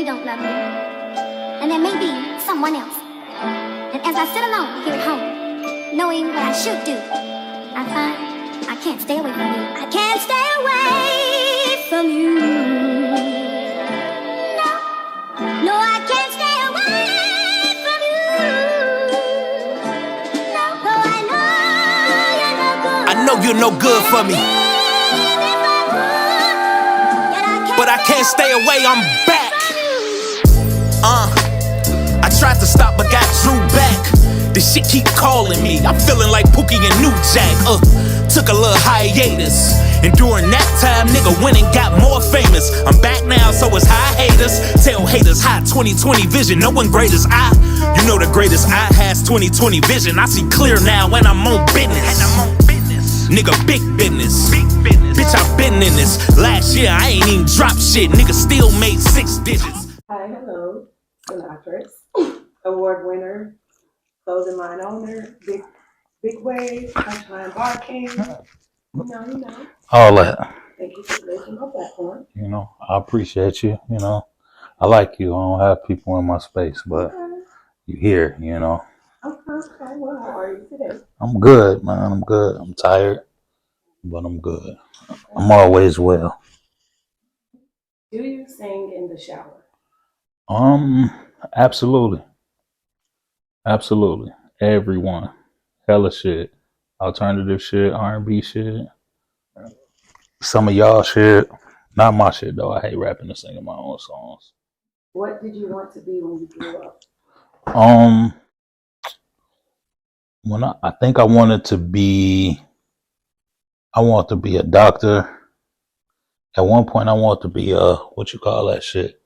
you don't love me, and there may be someone else. And as I sit alone here at home, knowing what I should do, I find I can't stay away from you. I can't stay away from you. No, no, I can't stay away from you. No, though I know you're no good. I know you're no good for me, but I can't stay away. I'm back. I tried to stop but got drew back. This shit keep calling me. I'm feeling like Pookie and New Jack. Took a little hiatus, and during that time, nigga went and got more famous. I'm back now, so it's high haters. Tell haters high 2020 vision. No one great as I. You know the greatest I has 2020 vision. I see clear now when I'm on business. Nigga, big business. Bitch, I've been in this. Last year, I ain't even dropped shit. Nigga still made 6 digits. Hi, hello. Sinatris, award winner, clothing line owner, big wave, punchline bar king. You know. All that. Thank you for gracing my platform. You know, I appreciate you. You know, I like you. I don't have people in my space, but you here, you know. Okay. Well, how are you today? I'm good, man. I'm good. I'm tired, but I'm good. I'm always well. Do you sing in the shower? Absolutely. Absolutely. Everyone. Hella shit. Alternative shit, R&B shit. Some of y'all shit. Not my shit though. I hate rapping and singing my own songs. What did you want to be when you grew up? When I think I wanted to be a doctor. At one point I wanted to be what you call that shit?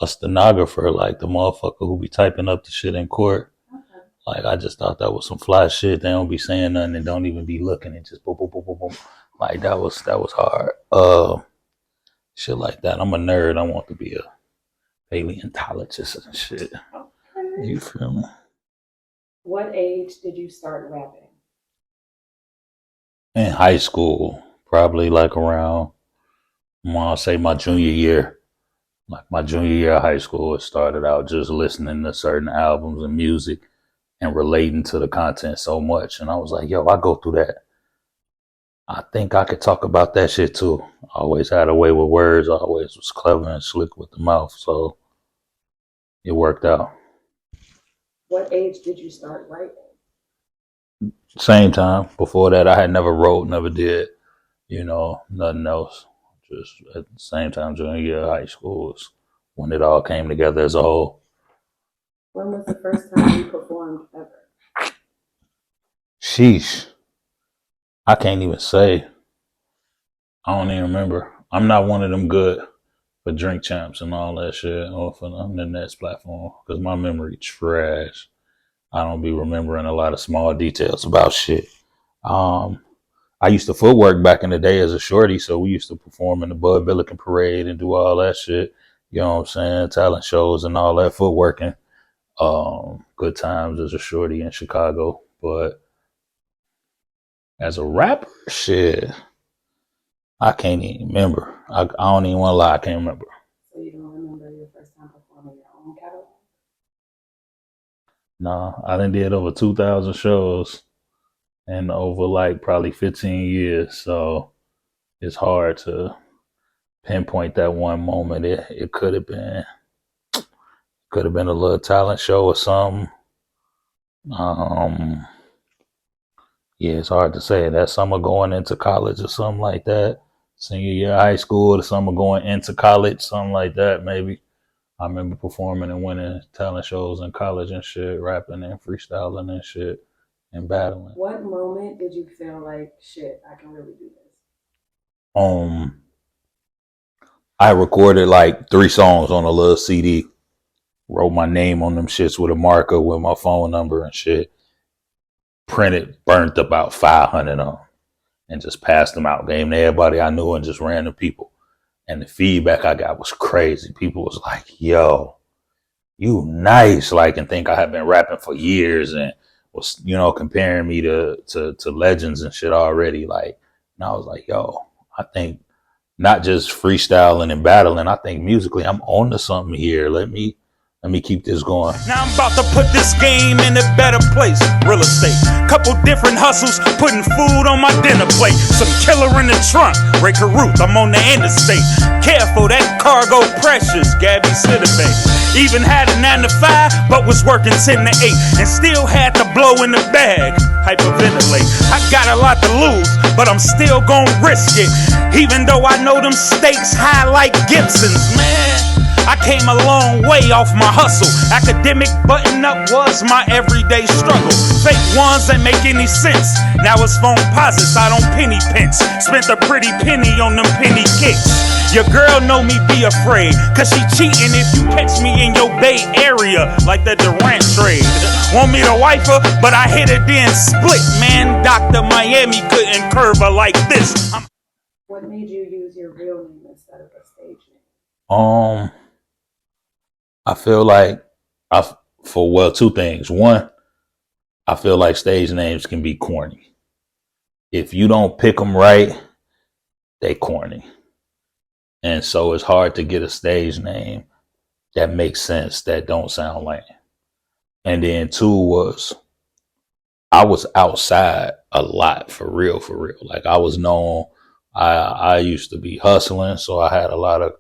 A stenographer, like the motherfucker who be typing up the shit in court. Okay. Like I just thought that was some fly shit. They don't be saying nothing and don't even be looking and just boom, boom, boom, boom, boom. Like that was hard. Shit like that. I'm a nerd. I want to be a paleontologist and shit. Okay. You feel me? What age did you start rapping? In high school, probably like around, I'll say my junior year. Like my junior year of high school, it started out just listening to certain albums and music and relating to the content so much. And I was like, yo, I go through that. I think I could talk about that shit too. I always had a way with words. I always was clever and slick with the mouth. So it worked out. What age did you start writing? Same time. Before that, I had never wrote, never did, nothing else. Just at the same time, junior year of high school was when it all came together as a whole. When was the first time you performed ever? Sheesh. I can't even say. I don't even remember. I'm not one of them good for drink champs and all that shit off of the Nanette's platform because my memory trash. I don't be remembering a lot of small details about shit. I used to footwork back in the day as a shorty, so we used to perform in the Bud Billiken Parade and do all that shit. You know what I'm saying? Talent shows and all that footworking. Good times as a shorty in Chicago. But as a rapper, shit, I can't even remember. I don't even want to lie, I can't remember. So you don't remember your first time performing your own catalog? No, I done did over 2,000 shows and over like probably 15 years. So it's hard to pinpoint that one moment. It could have been a little talent show or something. Yeah, it's hard to say. That summer going into college or something like that. Senior year of high school, the summer going into college, something like that, maybe. I remember performing and winning talent shows in college and shit, rapping and freestyling and shit and battling. What moment did you feel like, shit, I can really do this? I recorded like 3 songs on a little CD, wrote my name on them shits with a marker with my phone number and shit, printed, burnt about 500 of them and just passed them out, gave them to everybody I knew and just random people. And the feedback I got was crazy. People was like, yo, you nice, like, and think I had been rapping for years and was, comparing me to legends and shit already. Like, and I was like, yo, I think not just freestyling and battling. I think musically I'm on to something here. Let me keep this going. Now I'm about to put this game in a better place. Real estate, couple different hustles, putting food on my dinner plate. Some killer in the trunk, break her roof, I'm on the interstate. Careful, that cargo precious, Gabby Sidibe. Even had a 9 to 5, but was working 10 to 8. And still had to blow in the bag, hyperventilate. I got a lot to lose, but I'm still gonna risk it. Even though I know them stakes high like Gibson's, man. I came a long way off my hustle. Academic button up was my everyday struggle. Fake ones that make any sense. Now it's phone posits, I don't penny pinch. Spent a pretty penny on them penny kicks. Your girl know me be afraid, cause she cheating if you catch me in your Bay Area, like the Durant trade. Want me to wife her, but I hit her then split. Man, Dr. Miami couldn't curve her like this. What made you use your real name instead of a stage name? I feel like two things. One, I feel like stage names can be corny. If you don't pick them right, they corny. And so it's hard to get a stage name that makes sense, that don't sound lame. And then two was, I was outside a lot, for real. Like I was known, I used to be hustling, so I had a lot of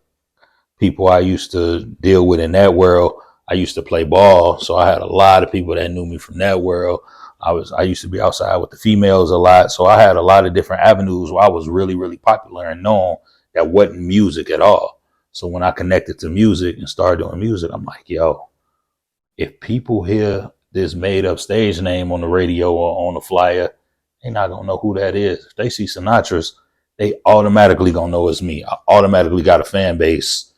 people I used to deal with in that world. I used to play ball, so I had a lot of people that knew me from that world. I used to be outside with the females a lot, so I had a lot of different avenues where I was really popular and known that wasn't music at all. So when I connected to music and started doing music, I'm like, yo, if people hear this made up stage name on the radio or on the flyer, they're not gonna know who that is. If they see Sinatris, they automatically gonna know it's me. I automatically got a fan base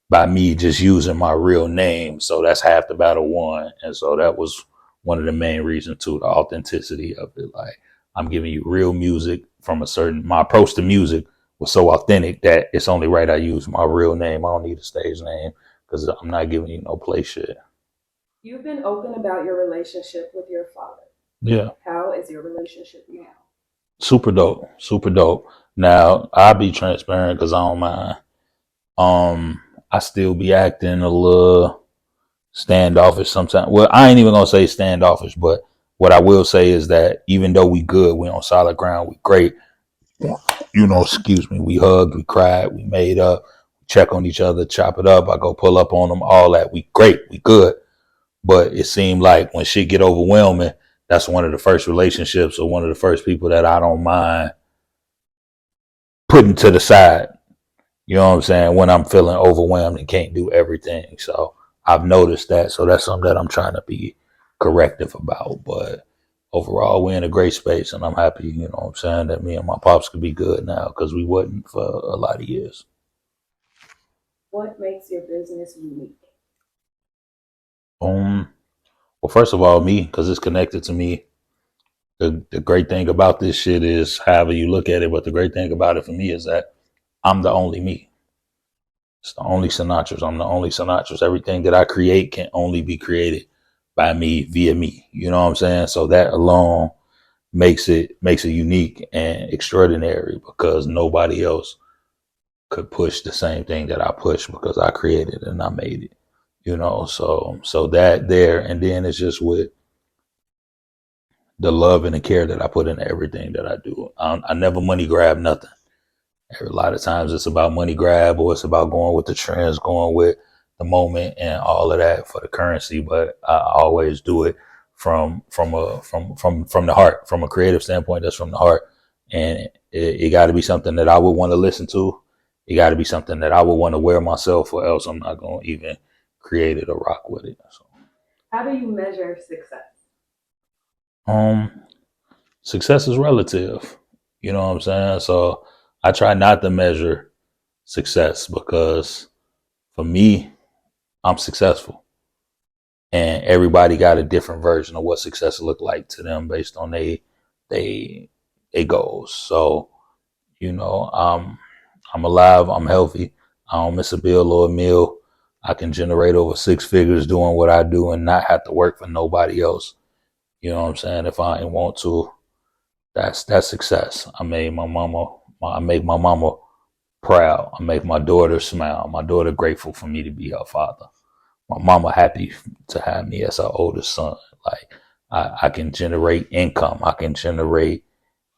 by me just using my real name. So that's half the battle won. And so that was one of the main reasons too, the authenticity of it. Like I'm giving you real music from my approach to music was so authentic that it's only right I use my real name. I don't need a stage name because I'm not giving you no play shit. You've been open about your relationship with your father. Yeah. How is your relationship now? Super dope. Now I'll be transparent because I don't mind. I still be acting a little standoffish sometimes. Well, I ain't even gonna say standoffish, but what I will say is that even though we good, we on solid ground, we great. We hugged, we cried, we made up, check on each other, chop it up. I go pull up on them, all that. We great, we good. But it seemed like when shit get overwhelming, that's one of the first relationships or one of the first people that I don't mind putting to the side. You know what I'm saying? When I'm feeling overwhelmed and can't do everything. So I've noticed that. So that's something that I'm trying to be corrective about. But overall, we're in a great space and I'm happy, you know what I'm saying, that me and my pops could be good now because we wasn't for a lot of years. What makes your business unique? Well, first of all, me, because it's connected to me. The great thing about this shit is however you look at it, but the great thing about it for me is that I'm the only me. It's the only Sinatris. I'm the only Sinatris. Everything that I create can only be created by me, via me. You know what I'm saying? So that alone makes it unique and extraordinary because nobody else could push the same thing that I push because I created it and I made it. You know, so that there, and then it's just with the love and the care that I put into everything that I do. I never money grab nothing. A lot of times it's about money grab or it's about going with the trends, going with the moment and all of that for the currency. But I always do it from the heart, from a creative standpoint. That's from the heart, and it got to be something that I would want to listen to. It got to be something that I would want to wear myself, or else I'm not going to even create it or rock with it. So, how do you measure success? Success is relative. You know what I'm saying? So I try not to measure success because for me, I'm successful. And everybody got a different version of what success look like to them based on they goals. So, you know, I'm alive, I'm healthy, I don't miss a bill or a meal. I can generate over 6 figures doing what I do and not have to work for nobody else. You know what I'm saying? If I ain't want to, that's success. I made my mama proud. I make my daughter smile. My daughter grateful for me to be her father. My mama happy to have me as her oldest son. Like I can generate income. I can generate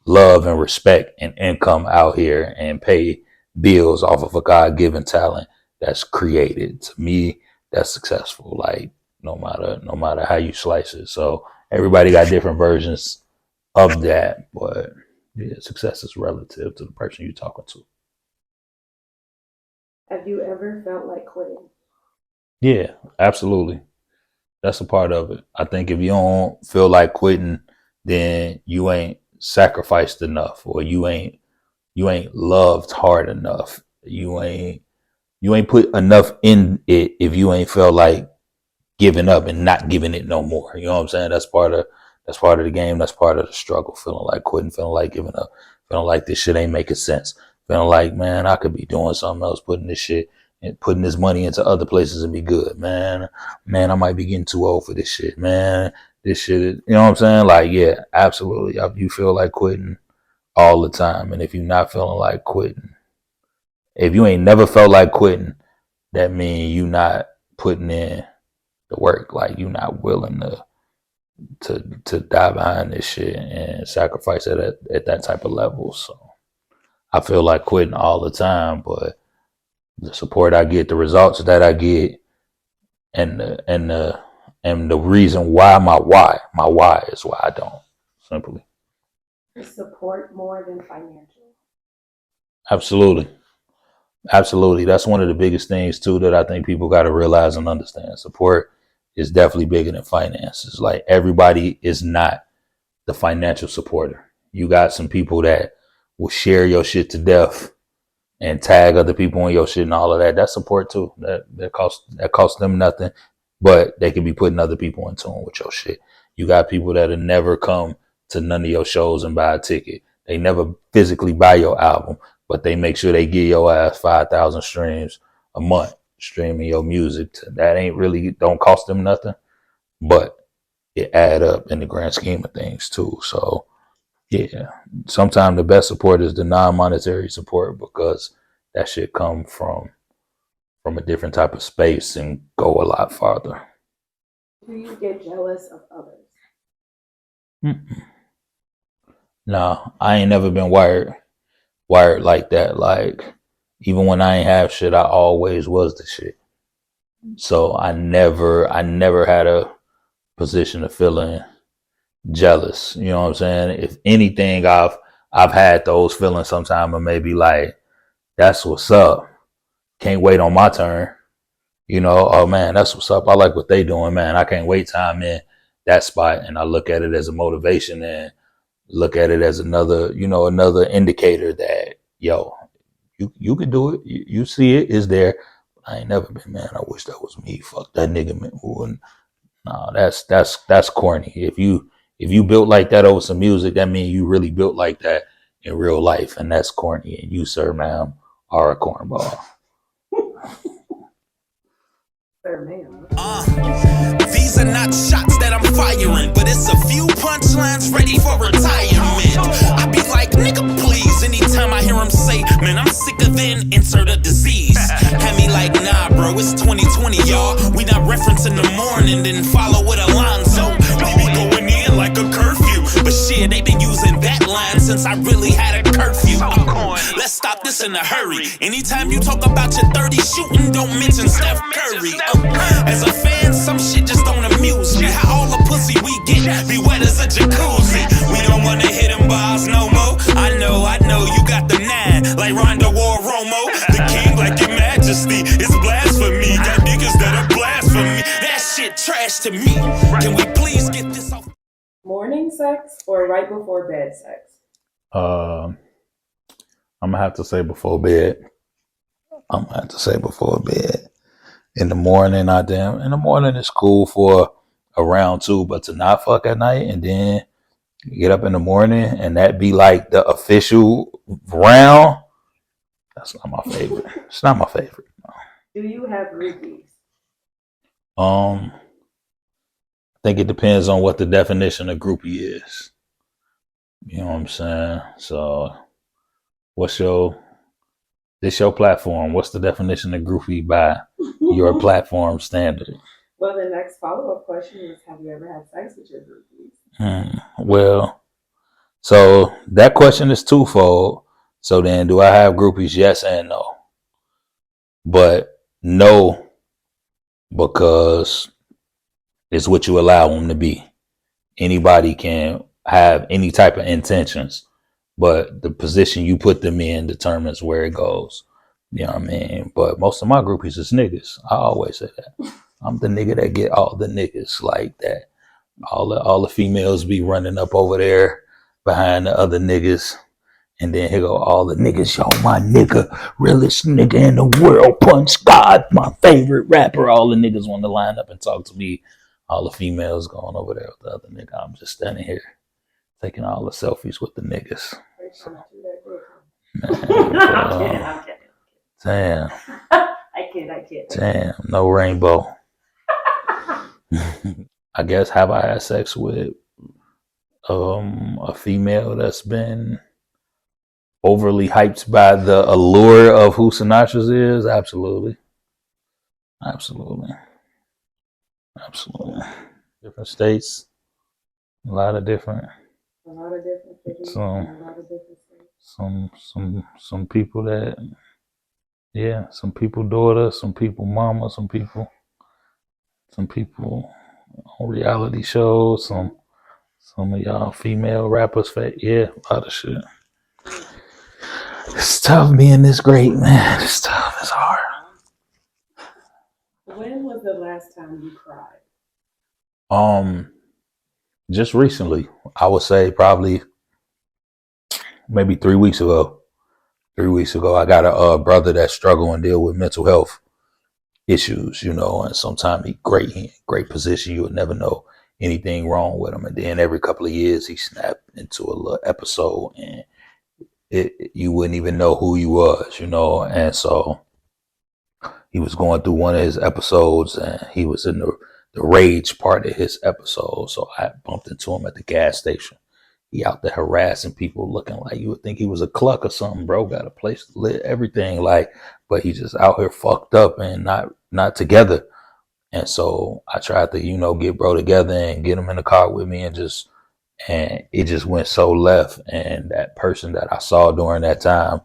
love and respect and income out here and pay bills off of a God-given talent that's created. To me, that's successful. Like no matter how you slice it. So everybody got different versions of that, but yeah, success is relative to the person you're talking to. Have you ever felt like quitting? Yeah, absolutely. That's a part of it. I think if you don't feel like quitting, then you ain't sacrificed enough, or you ain't loved hard enough. You ain't put enough in it if you ain't felt like giving up and not giving it no more. You know what I'm saying? That's part of the game. That's part of the struggle. Feeling like quitting, feeling like giving up, feeling like this shit ain't making sense. Feeling like, man, I could be doing something else, putting this shit and putting this money into other places and be good. Man, I might be getting too old for this shit. Man, this shit is, you know what I'm saying? Like, yeah, absolutely. You feel like quitting all the time. And if you're not feeling like quitting, if you ain't never felt like quitting, that means you not putting in the work. Like you not willing to dive behind this shit and sacrifice it at that type of level. So I feel like quitting all the time, but the support I get, the results that I get, and the reason why my why is why I don't. Simply. Is support more than financial? Absolutely. Absolutely. That's one of the biggest things too that I think people got to realize and understand. Support is definitely bigger than finances. Like everybody is not the financial supporter. You got some people that will share your shit to death and tag other people on your shit and all of that. That's support too. That costs them nothing, but they can be putting other people in tune with your shit. You got people that'll never come to none of your shows and buy a ticket. They never physically buy your album, but they make sure they give your ass 5,000 streams a month streaming your music. That ain't really, don't cost them nothing, but it add up in the grand scheme of things too. So yeah, sometimes the best support is the non-monetary support because that shit come from a different type of space and go a lot farther. Do you get jealous of others? Mm-mm. No, I ain't never been wired like that. Like even when I ain't have shit, I always was the shit. So I never had a position of feeling jealous. You know what I'm saying? If anything, I've had those feelings sometime and maybe like, that's what's up. Can't wait on my turn. You know, oh man, that's what's up. I like what they doing, man. I can't wait till I'm in that spot. And I look at it as a motivation and look at it as another indicator that, yo, you could do it. You see it is there. I ain't never been, man, I wish that was me. Fuck that nigga, man. No, that's corny. If you built like that over some music, that means you really built like that in real life, and that's corny. And you, sir, ma'am, are a cornball. Sir, ma'am. These are not shots that I'm firing, but it's a few punchlines ready for retirement. I be like, nigga, please. Anytime I hear him say, man, I'm sicker than insert a disease. Had me like, nah, bro, it's 2020, y'all. We not referencing the morning, then follow with Alonzo. We be going in like a curfew, but shit, they been using that line since I really had a curfew. Let's stop this in a hurry. Anytime you talk about your 30 shooting, don't mention Steph Curry. As a fan, some shit just don't amuse me. How all the pussy we get be wet as a jacuzzi. We don't wanna hit them bars no more. I know, you got the 9 like Rondo or Romo. The king like your majesty. It's blasphemy. Got niggas that are blasphemy. That shit trash to me. Can we please get this off? Morning sex or right before bed sex? I'm gonna have to say before bed. In the morning, in the morning it's cool for a round two, but to not fuck at night and then get up in the morning and that be like the official round, that's not my favorite. It's not my favorite. Do you have groupies? I think it depends on what the definition of groupie is. You know what I'm saying? So what's your This your platform. What's the definition of groupie by your platform standard? Well, the next follow-up question is, have you ever had sex with your groupies? Well, so that question is twofold. So then, do I have groupies? Yes and no. But no, because it's what you allow them to be. Anybody can have any type of intentions, but the position you put them in determines where it goes. You know what I mean? But most of my groupies is niggas. I always say that. I'm the nigga that get all the niggas like that. All the females be running up over there behind the other niggas. And then here go all the niggas, yo, my nigga, realest nigga in the world, Punch God, my favorite rapper. All the niggas want to line up and talk to me. All the females going over there with the other nigga. I'm just standing here taking all the selfies with the niggas. So, I'm kidding. Damn. I kid. Damn, no rainbow. I guess, have I had sex with a female that's been overly hyped by the allure of who Sinatris is? Absolutely. Different states, a lot of different cities, so, a lot of different states. Some people that, yeah, some people daughter, some people mama, some people on reality shows, some of y'all female rappers, yeah, a lot of shit. It's tough being this great, man. It's tough. It's hard. When was the last time you cried? Just recently. I would say probably maybe 3 weeks ago. 3 weeks ago, I got a brother that struggled and deal with mental health issues, you know, and sometimes he in great position. You would never know anything wrong with him. And then every couple of years, he snapped into a little episode and you wouldn't even know who he was, you know. And so he was going through one of his episodes and he was in the rage part of his episode. So I bumped into him at the gas station. He out there harassing people, looking like you would think he was a cluck or something, bro. Got a place to live, everything, like, but he just out here fucked up and not together. And so I tried to, you know, get bro together and get him in the car with me and it just went so left. And that person that I saw during that time,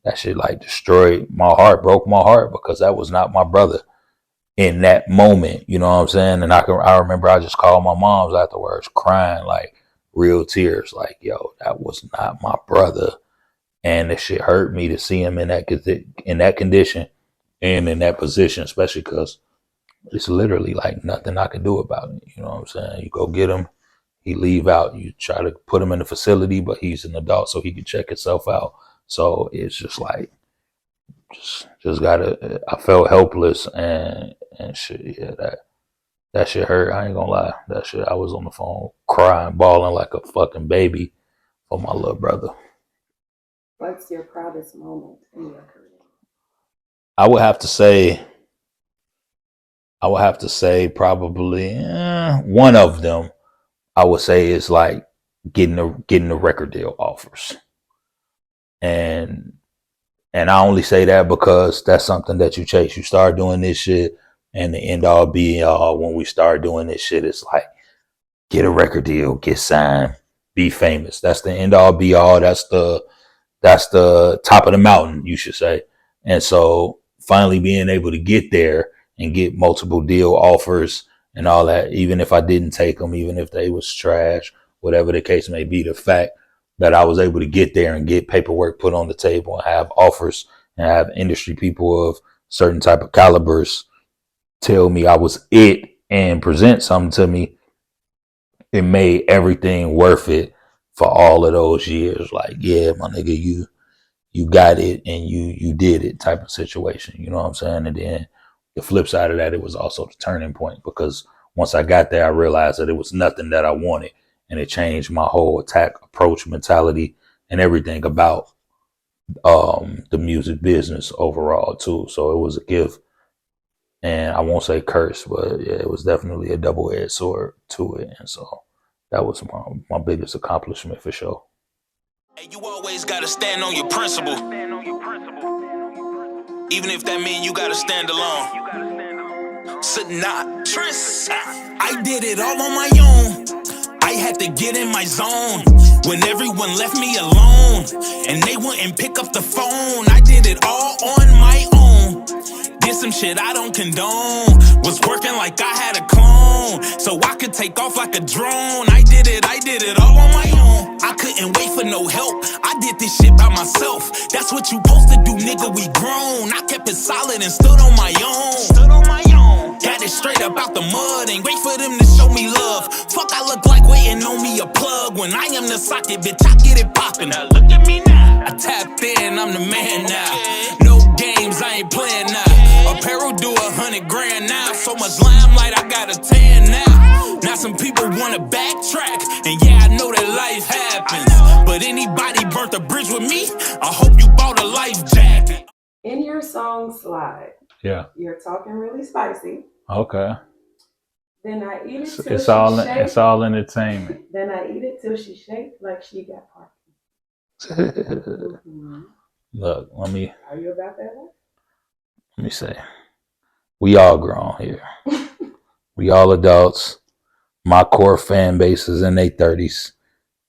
that shit like destroyed my heart, broke my heart, because that was not my brother in that moment. You know what I'm saying? And I remember I just called my mom's afterwards crying, like real tears, like, yo, that was not my brother. And that shit hurt me to see him in that condition and in that position, especially because it's literally like nothing I can do about it. You know what I'm saying? You go get him, he leave out, you try to put him in a facility, but he's an adult so he can check himself out. So it's just like, just gotta, I felt helpless and shit. Yeah, that shit hurt. I ain't gonna lie. That shit, I was on the phone crying, bawling like a fucking baby for my little brother. What's your proudest moment in your career? I would have to say probably one of them. I would say is like getting the record deal offers, and I only say that because that's something that you chase. You start doing this shit, and the end all be all when we start doing this shit, it's like get a record deal, get signed, be famous. That's the end all be all. That's the top of the mountain, you should say. And so finally being able to get there and get multiple deal offers and all that, even if I didn't take them, even if they was trash, whatever the case may be, the fact that I was able to get there and get paperwork put on the table and have offers and have industry people of certain type of calibers tell me I was it and present something to me, it made everything worth it for all of those years. Like, yeah, my nigga, you got it and you did it type of situation. You know what I'm saying? And then the flip side of that, it was also the turning point, because once I got there, I realized that it was nothing that I wanted, and it changed my whole attack approach, mentality, and everything about the music business overall too. So it was a gift, and I won't say curse, but yeah, it was definitely a double-edged sword to it. And so that was my biggest accomplishment for sure. Hey, you always gotta stand on your principle. even if that mean you gotta stand alone. Sinatris, I did it all on my own. I had to get in my zone when everyone left me alone and they wouldn't pick up the phone. I did it all on my own. Did some shit I don't condone. Was working like I had a clone so I could take off like a drone. I did it all on my own. I couldn't wait for no help. I did this shit by myself. That's what you supposed to do, nigga, we grown. I kept it solid and stood on my own. Got it straight up out the mud. Ain't wait for them to show me love. Fuck, I look like waiting on me a plug. When I am the socket, bitch, I get it poppin'. Now look at me now. I tapped in, I'm the man now. No games, I ain't playing now. Apparel do 100 grand now. So much limelight, I got a 10 now. Now some people wanna backtrack, and yeah, I know that life happens. But anybody burnt the bridge with me, I hope you bought a life jacket. In your song Slide, Yeah. you're talking really spicy. Okay. Then I eat it till It's she all shake. it's all entertainment. Then I eat it till she shake like she got Parkinson's. Look, let me Are you about that life? say. We all grown here. We all adults. My core fan base is in their 30s.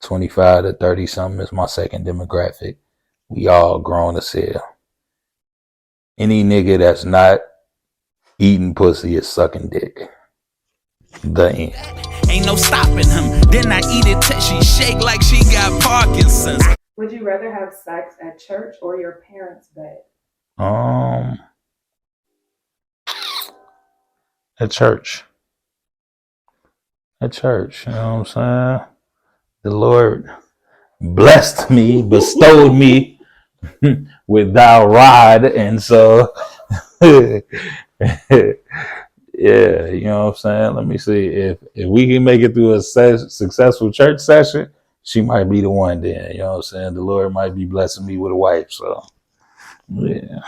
25 to 30 something is my second demographic. We all grown as hell. Any nigga that's not eating pussy is sucking dick. The end. Ain't no stopping him. Then I eat it till she shake like she got Parkinson's. Would you rather have sex at church or your parents' bed? At church. At church, you know what I'm saying? The Lord blessed me, bestowed me with thy rod, and so yeah, you know what I'm saying? Let me see. If we can make it through a successful church session, she might be the one then. You know what I'm saying? The Lord might be blessing me with a wife. So yeah.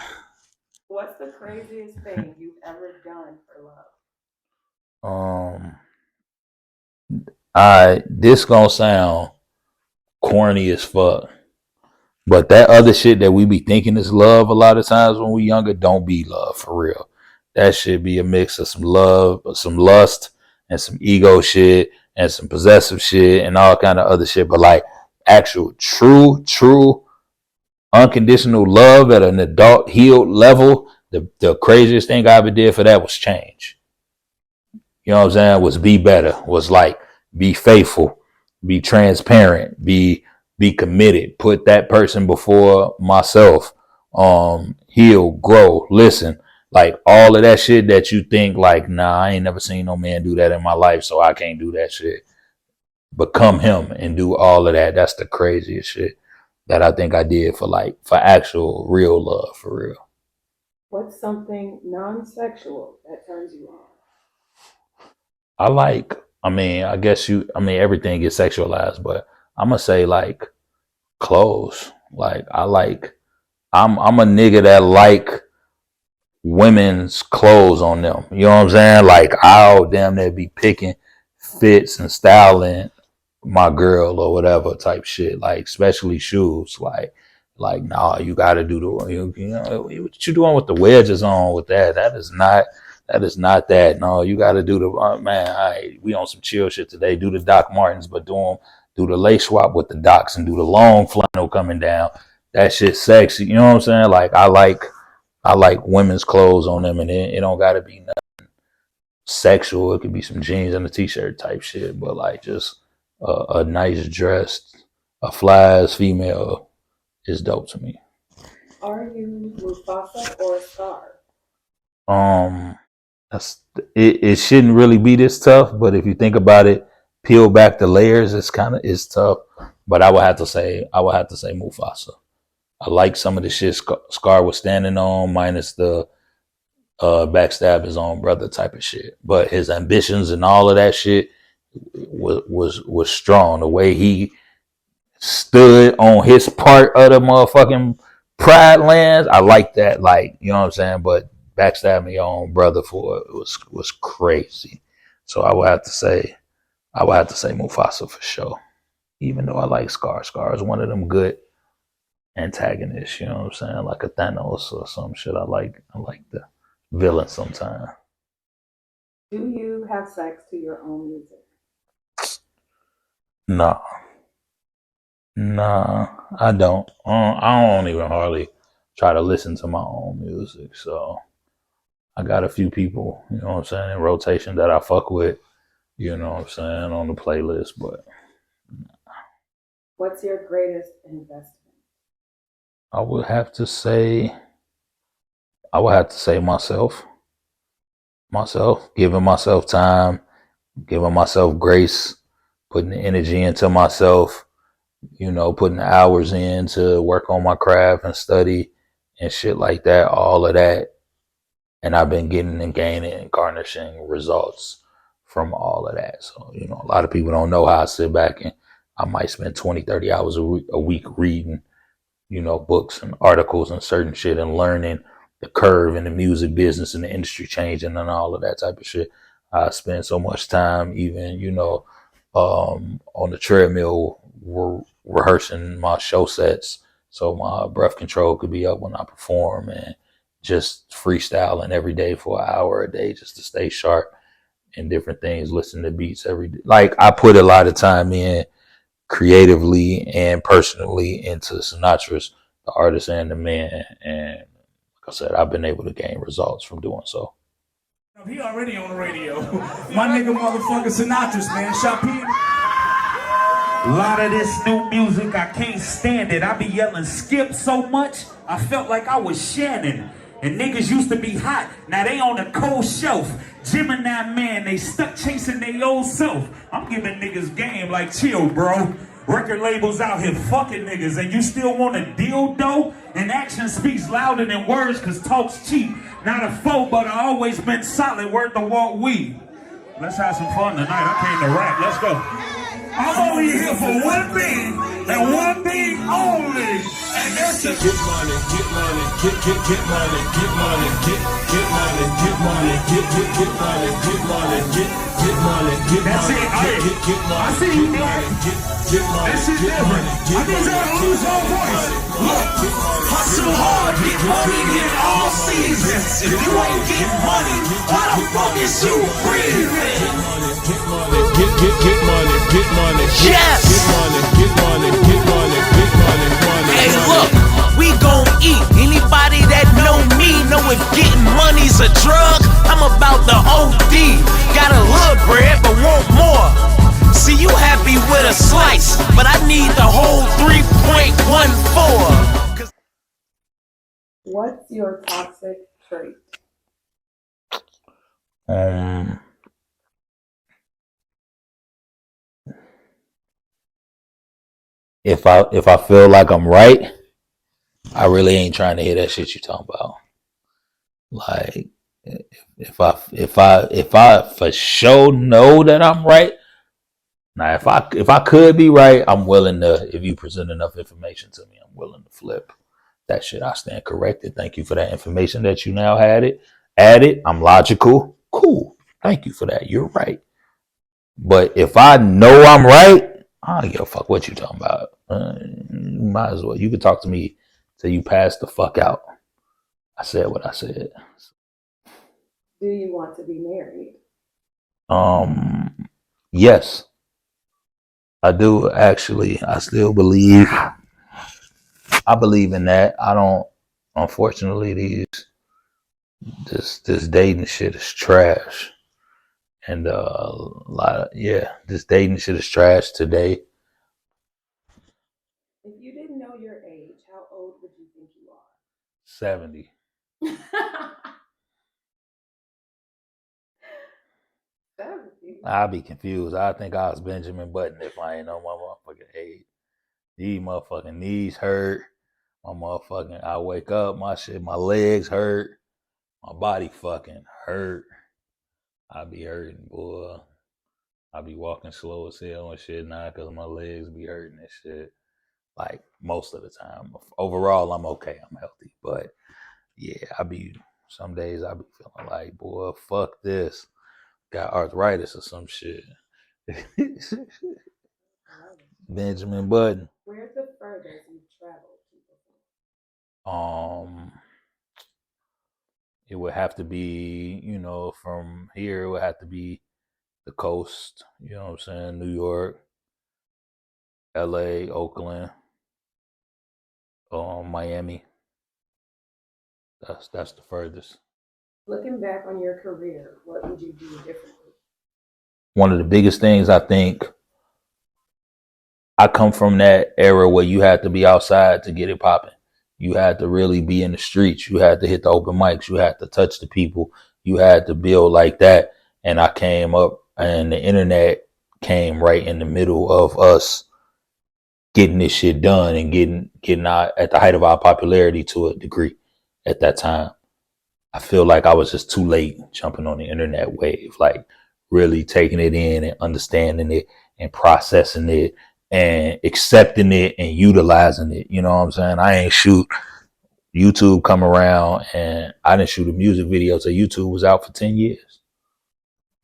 What's the craziest thing you've ever done for love? This gonna sound corny as fuck, but that other shit that we be thinking is love a lot of times when we younger don't be love for real. That should be a mix of some love, some lust, and some ego shit, and some possessive shit, and all kind of other shit. But like actual true unconditional love at an adult healed level, the craziest thing I ever did for that was change. You know what I'm saying? Was be better. Was like be faithful, be transparent, be committed. Put that person before myself. Heal, grow, listen. Like all of that shit that you think like, nah, I ain't never seen no man do that in my life, so I can't do that shit. Become him and do all of that. That's the craziest shit that I think I did for actual real love, for real. What's something non-sexual that turns you on? Everything gets sexualized, but I'm gonna say like clothes. Like I'm a nigga that like women's clothes on them. You know what I'm saying? Like I'll damn near be picking fits and styling my girl or whatever type shit. Like especially shoes. Like nah, you gotta do what you doing with the wedges on with that? That is not that. No, you got to do the we on some chill shit today. Do the Doc Martens, but do the lace swap with the Docs and do the long flannel coming down. That shit sexy. You know what I'm saying? Like I like women's clothes on them, and it don't got to be nothing sexual. It could be some jeans and a t-shirt type shit, but like just a nice dressed, a fly as female is dope to me. Are you Mufasa or Scar? It shouldn't really be this tough, but if you think about it, peel back the layers, it's tough. But I would have to say Mufasa. I like some of the shit Scar was standing on, minus the backstab his own brother type of shit. But his ambitions and all of that shit was strong. The way he stood on his part of the motherfucking Pride lands, I like that. Like, you know what I'm saying? But backstabbing your own brother for it was crazy. So I would have to say Mufasa for sure. Even though I like Scar. Scar is one of them good antagonist, you know what I'm saying? Like a Thanos or some shit. I like the villain sometimes. Do you have sex to your own music? Nah, I don't. I don't even hardly try to listen to my own music. So I got a few people, you know what I'm saying, in rotation that I fuck with, you know what I'm saying, on the playlist. But What's your greatest investment? I would have to say myself, giving myself time, giving myself grace, putting the energy into myself, you know, putting the hours in to work on my craft and study and shit like that, all of that. And I've been getting and gaining and garnishing results from all of that. So, you know, a lot of people don't know how I sit back and I might spend 20, 30 hours a week reading, you know, books and articles and certain shit and learning the curve in the music business and the industry changing and all of that type of shit. I spend so much time even, you know, on the treadmill rehearsing my show sets so my breath control could be up when I perform, and just freestyling every day for an hour a day just to stay sharp and different things, listen to beats every day. Like, I put a lot of time in creatively and personally into Sinatris, the artist and the man. And like I said, I've been able to gain results from doing so. He already on the radio. My nigga motherfucking Sinatris, man. Shapir. A lot of this new music, I can't stand it. I be yelling skip so much, I felt like I was Shannon. And niggas used to be hot, now they on the cold shelf. Gemini man, they stuck chasing their old self. I'm giving niggas game like chill, bro. Record labels out here fucking niggas, and you still want a deal though? And action speaks louder than words, cause talk's cheap. Not a foe, but I always been solid. Word to walk we. Let's have some fun tonight. I came to rap. Let's go. I'm only here for one thing, and one thing only. And that's to get money, get money, get money, get money, get money, get money, get money, get money, get money, get that's money, get money. I see you, black. Get money. That shit different. I need y'all to lose your voice. Look, hustle hard, get money in all seasons. If you ain't getting money, why the fuck is you breathing? Get money, get money, get money. Yes. Get money, get money, get money, get money, money. Hey, look, we gon' eat. Anybody that know me know if getting money's a drug, I'm about the OD. Got a little bread, but want more. See, you happy with a slice, but I need the whole 3.14. What's your toxic trait? If I feel like I'm right, I really ain't trying to hear that shit you talking about. Like, if I for sure know that I'm right. Now, if I could be right, I'm willing to. If you present enough information to me, I'm willing to flip that shit. I stand corrected. Thank you for that information that you now added. I'm logical. Cool. Thank you for that. You're right. But if I know I'm right, I don't give a fuck what you talking about. Might as well. You can talk to me till you pass the fuck out. I said what I said. Do you want to be married? Yes. I do, actually. I still believe. I believe in that. I don't. Unfortunately, this dating shit is trash, and this dating shit is trash today. If you didn't know your age, how old would you think you are? 70. 70. I'll be confused. I think I was Benjamin Button if I ain't know my motherfucking age. These motherfucking knees hurt. I wake up, my legs hurt. My body fucking hurt. I be hurting, boy. I be walking slow as hell and shit now because my legs be hurting and shit. Like, most of the time. Overall, I'm okay. I'm healthy. But, yeah, some days I be feeling like, boy, fuck this. Got arthritis or some shit. Benjamin Button. Where's the furthest you've traveled to Um, it would have to be, from here, it would have to be the coast, you know what I'm saying? New York, LA, Oakland, Miami. That's the furthest. Looking back on your career, what would you do differently? One of the biggest things, I think, I come from that era where you had to be outside to get it popping. You had to really be in the streets. You had to hit the open mics. You had to touch the people. You had to build like that. And I came up, and the internet came right in the middle of us getting this shit done and getting out at the height of our popularity to a degree at that time. I feel like I was just too late jumping on the internet wave, like really taking it in and understanding it and processing it and accepting it and utilizing it. You know what I'm saying? I ain't shoot YouTube come around, and I didn't shoot a music video till YouTube was out for 10 years.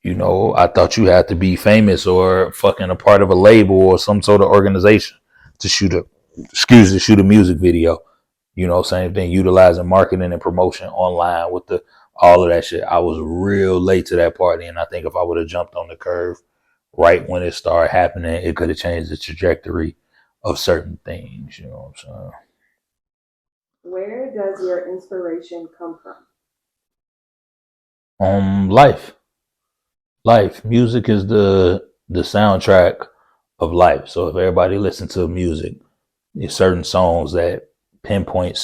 I thought you had to be famous or fucking a part of a label or some sort of organization to shoot a music video. Same thing, utilizing marketing and promotion online with all of that shit. I was real late to that party, and I think if I would have jumped on the curve right when it started happening, it could have changed the trajectory of certain things. You know what I'm saying? Where does your inspiration come from? Life. Music is the soundtrack of life. So if everybody listens to music, there's certain songs that pinpoint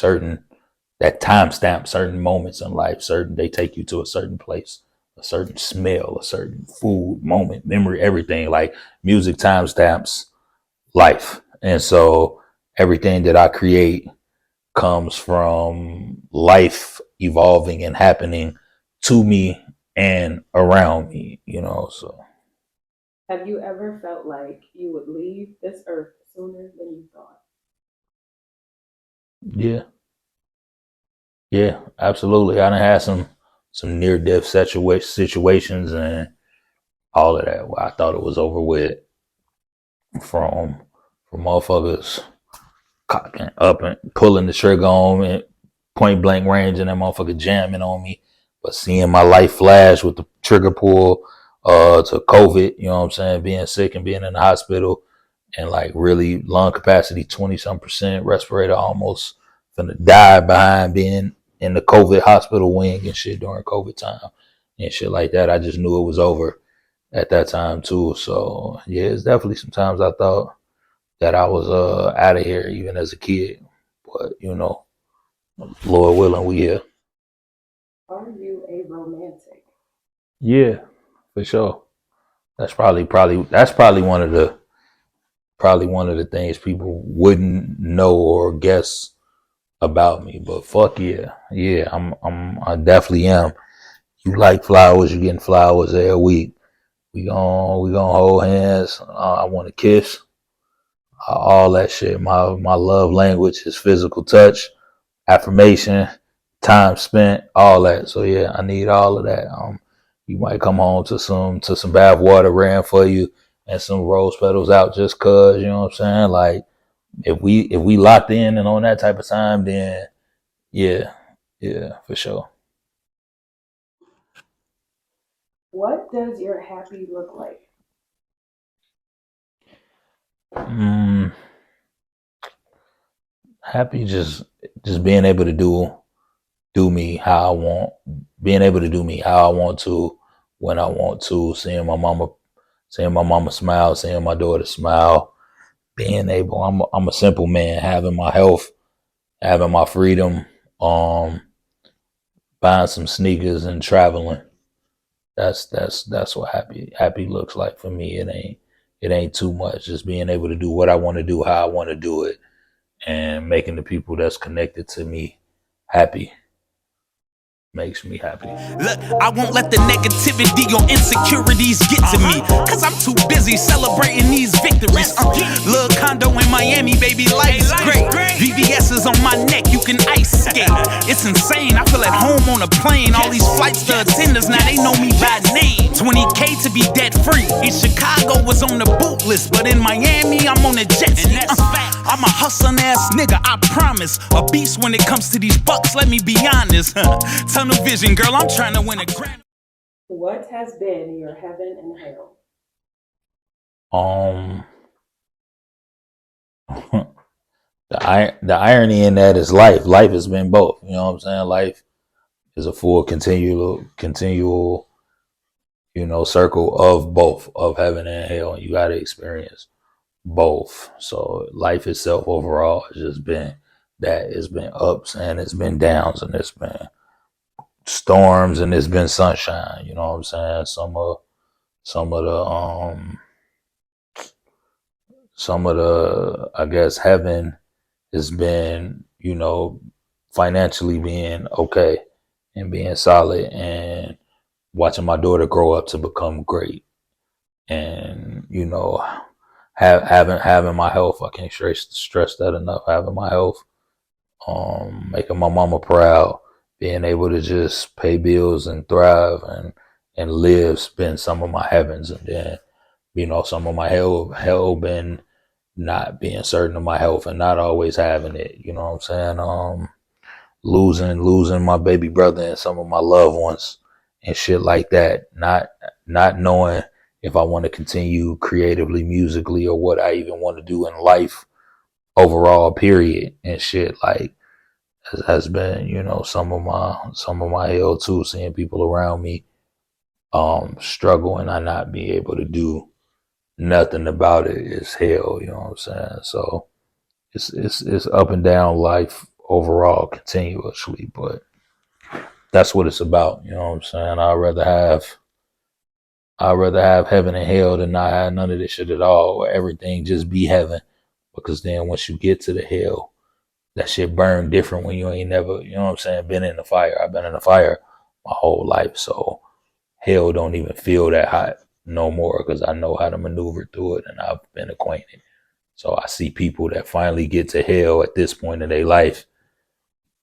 that timestamp certain moments in life. They take you to a certain place, a certain smell, a certain food, moment, memory, everything. Like music timestamps life. And so everything that I create comes from life evolving and happening to me and around me, so. Have you ever felt like you would leave this earth sooner than you thought? Yeah, absolutely. I done had some near death situations and all of that. Where I thought it was over with, from motherfuckers cocking up and pulling the trigger on me, point blank range, and that motherfucker jamming on me. But seeing my life flash with the trigger pull to COVID, you know what I'm saying, being sick and being in the hospital, and like really lung capacity 20-some%, respirator almost finna die behind being in the COVID hospital wing and shit during COVID time and shit like that. I just knew it was over at that time too. So yeah, it's definitely sometimes I thought that I was out of here even as a kid. But Lord willing, we here. Are you a romantic? Yeah, for sure. That's probably one of the things people wouldn't know or guess about me. But fuck yeah, I definitely am. You like flowers, you getting flowers every week. We gonna hold hands. I want to kiss. All that shit. My love language is physical touch, affirmation, time spent, all that. So yeah, I need all of that. You might come home to some bath water ran for you and some rose petals out just cause, you know what I'm saying? Like if we locked in and on that type of time, then yeah, for sure. What does your happy look like? Happy just being able to do me how I want, being able to do me how I want to, when I want to, seeing my mama smile, seeing my daughter smile, being able, I'm a simple man, having my health, having my freedom, buying some sneakers and traveling. That's what happy looks like for me. It ain't too much. Just being able to do what I want to do, how I want to do it, and making the people that's connected to me happy makes me happy. Look, I won't let the negativity or insecurities get to me, cause I'm too busy celebrating these victories. Little condo in Miami, baby, life's great. VVS is on my neck, you can ice skate. It's insane, I feel at home on a plane. All these flights to attenders, now they know me by name. 20K to be debt free. In Chicago was on the boot list, but in Miami I'm on the jet ski. I'm a hustling ass nigga, I promise. A beast when it comes to these bucks, let me be honest. Tunnel vision, girl, I'm trying to win a Grammy. What has been your heaven and hell? The irony in that is life. Life has been both. You know what I'm saying? Life is a full continual, circle of both, of heaven and hell. You got to experience both. So life itself overall has just been that. It's been ups and it's been downs and it's been storms and it's been sunshine. You know what I'm saying? Some of the I guess heaven has been, financially being okay and being solid and watching my daughter grow up to become great. And, having my health, I can't stress that enough. Having my health, making my mama proud, being able to just pay bills and thrive and live's been some of my heavens. And then, some of my hell been not being certain of my health and not always having it. You know what I'm saying? Losing my baby brother and some of my loved ones and shit like that. Not knowing if I want to continue creatively, musically, or what I even want to do in life overall, period, and shit like has been, some of my hell too. Seeing people around me struggle and I not be able to do nothing about it is hell. You know what I'm saying? So it's up and down life overall continuously, but that's what it's about. You know what I'm saying? I'd rather have heaven and hell than not have none of this shit at all, or everything just be heaven. Because then once you get to the hell, that shit burn different when you ain't never, you know what I'm saying, been in the fire. I've been in the fire my whole life, so hell don't even feel that hot no more because I know how to maneuver through it and I've been acquainted. So I see people that finally get to hell at this point in their life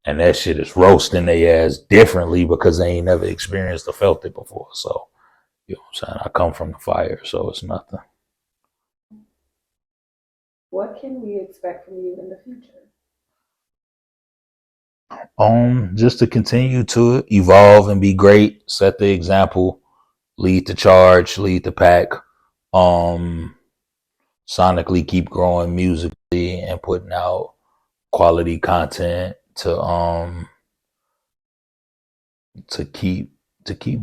and that shit is roasting their ass differently because they ain't never experienced or felt it before. So, you know what I'm saying? I come from the fire, so it's nothing. What can we expect from you in the future? Just to continue to evolve and be great, set the example, lead the charge, lead the pack, sonically keep growing musically and putting out quality content to keep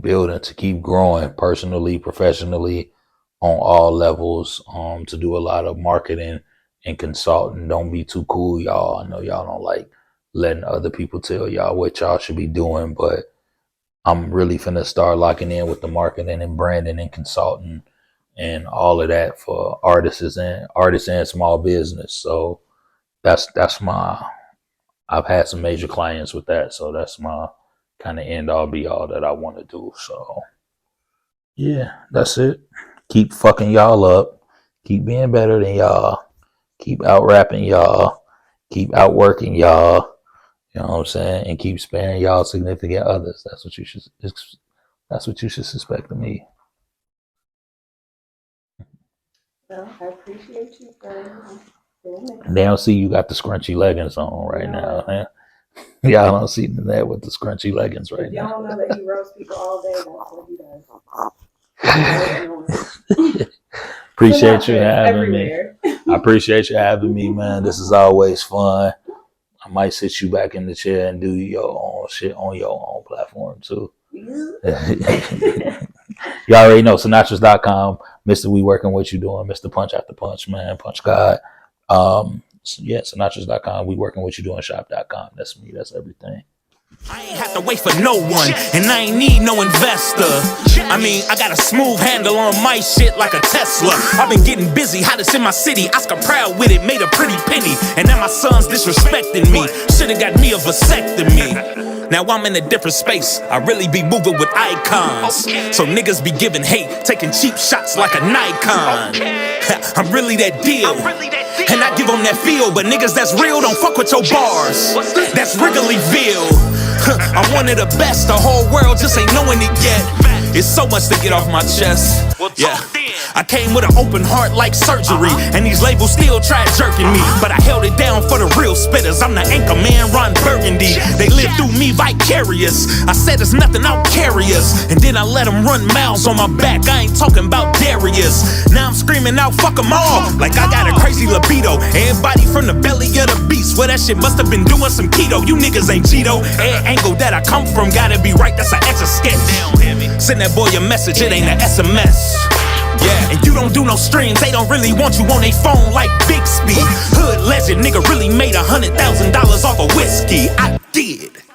building, to keep growing personally, professionally, on all levels, to do a lot of marketing and consulting. Don't be too cool, y'all. I know y'all don't like letting other people tell y'all what y'all should be doing, but I'm really finna start locking in with the marketing and branding and consulting and all of that for artists and small business. So that's I've had some major clients with that. So that's my kind of end all be all that I want to do. So yeah, that's it. Keep fucking y'all up. Keep being better than y'all. Keep out rapping y'all. Keep outworking y'all. You know what I'm saying? And keep sparing y'all significant others. That's what you should suspect of me. Well, I appreciate you for doing it. They don't see you got the scrunchy leggings on right now, man. Y'all don't see that with the scrunchy leggings right now. Y'all know that he roasts people all day. That's what he does. Appreciate you having me. I appreciate you having me, man. This is always fun. I might sit you back in the chair and do your own shit on your own platform too. You already know Sinatris.com, Mr. We Working What You Doing, Mr. Punch After Punch, man, Punch God. Yeah, Sinatris.com, We Working What You Doing, Shop.com. That's me, that's everything. I ain't have to wait for no one, and I ain't need no investor. I mean, I got a smooth handle on my shit like a Tesla. I've been getting busy, hottest in my city. Oscar proud with it, made a pretty penny. And now my son's disrespecting me. Should've got me a vasectomy. Now I'm in a different space. I really be moving with icons. So niggas be giving hate, taking cheap shots like a Nikon. I'm really that deal. And I give them that feel, but niggas that's real don't fuck with your bars. That's Wrigleyville. I'm one of the best, the whole world just ain't knowing it yet. It's so much to get off my chest. Yeah, I came with an open heart like surgery, and these labels still tried jerking me, but I held it down for the real spitters. I'm the anchor man, Ron Burgundy. They live through me vicarious. I said it's nothing, I'll carry us, and then I let them run miles on my back. I ain't talking about Darius. Now I'm screaming out, fuck them all, like I got a crazy libido. Everybody from the belly of the beast, well that shit must have been doing some keto. You niggas ain't Cheeto. Every angle that I come from gotta be right, that's an extra sketch. Send that boy a message, it ain't an SMS. Yeah, and you don't do no streams, they don't really want you on they phone like Bixby. Hood legend, nigga really made $100,000 off of whiskey. I did.